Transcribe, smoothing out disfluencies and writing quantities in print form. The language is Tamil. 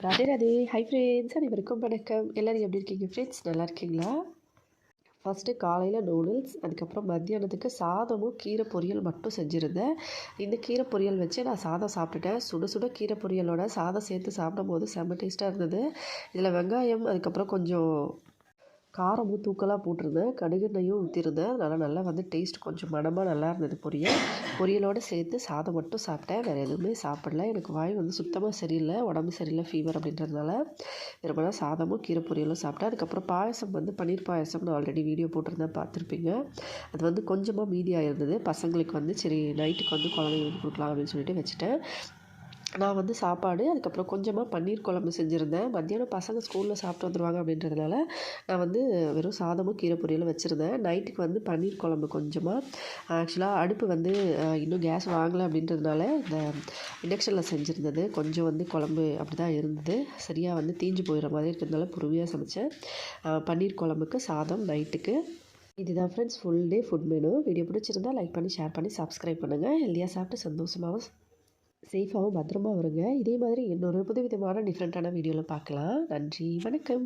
ராதே ராதே. ஹை ஃப்ரெண்ட்ஸ், அனைவருக்கும் வணக்கம். எல்லோரும் எப்படி இருக்கீங்க ஃப்ரெண்ட்ஸ்? நல்லா இருக்கீங்களா? ஃபஸ்ட்டு காலையில் நூடுல்ஸ், அதுக்கப்புறம் மத்தியானத்துக்கு சாதமும் கீரை பொரியல் மட்டும் செஞ்சுருந்தேன். இந்த கீரை பொரியல் வச்சு நான் சாதம் சாப்பிட்டுட்டேன். சுட சுட கீரை பொரியலோட சாதம் சேர்த்து சாப்பிடும்போது செம்ம டேஸ்ட்டாக இருந்தது. இதில் வெங்காயம், அதுக்கப்புறம் கொஞ்சம் காரமும் தூக்கலாக போட்டிருந்தேன். கடுகெண்ணெயும் ஊற்றிருந்தேன். அதனால் நல்லா வந்து டேஸ்ட் கொஞ்சம் மணமாக நல்லா இருந்தது பொரியலோடு சேர்த்து சாதம் மட்டும் சாப்பிட்டேன். வேறு எதுவுமே சாப்பிடல. எனக்கு வாய் வந்து சுத்தமாக சரியில்லை, உடம்பு சரியில்லை, ஃபீவர் அப்படின்றதுனால வெறுமனே சாதமும் கீரை பொரியலும் சாப்பிட்டேன். அதுக்கப்புறம் பாயசம் வந்து பன்னீர் பாயசம் நான் ஆல்ரெடி வீடியோ போட்டிருந்தேன், பார்த்துருப்பீங்க. அது வந்து கொஞ்சமாக மீதியாக இருந்தது. பசங்களுக்கு வந்து சரி நைட்டுக்கு வந்து குழந்தைங்களுக்கு கொடுக்கலாம் அப்படின்னு சொல்லிட்டு வச்சுட்டேன். நான் வந்து சாப்பாடு, அதுக்கப்புறம் கொஞ்சமாக பன்னீர் குழம்பு செஞ்சுருந்தேன். மத்தியானம் பசங்க ஸ்கூலில் சாப்பிட்டு வந்துடுவாங்க அப்படின்றதுனால நான் வந்து வெறும் சாதமும் கீரை பொரியலும் வச்சுருந்தேன். நைட்டுக்கு வந்து பன்னீர் குழம்பு கொஞ்சமாக. ஆக்சுவலாக அடுப்பு வந்து இன்னும் கேஸ் வாங்கலை அப்படின்றதுனால இந்த இண்டக்ஷனில் செஞ்சுருந்தது. கொஞ்சம் வந்து குழம்பு அப்படி தான் இருந்தது. சரியாக வந்து தீஞ்சு போயிடுற மாதிரி இருக்கிறதுனால பொறுமையாக சமைச்சேன். பன்னீர் குழம்புக்கு சாதம் நைட்டுக்கு. இதுதான் friends full day food menu. Video பிடிச்சிருந்தா லைக் பண்ணி, ஷேர் பண்ணி, சப்ஸ்கிரைப் பண்ணுங்கள். ஹெல்த்தியாக சாப்பிட்டு சந்தோஷமாகவும் சேஃபாகவும் பத்திரமா வருங்க. இதே மாதிரி இன்னொரு புதுவிதமான டிஃப்ரெண்ட்டான வீடியோவில் பார்க்கலாம். நன்றி, வணக்கம்.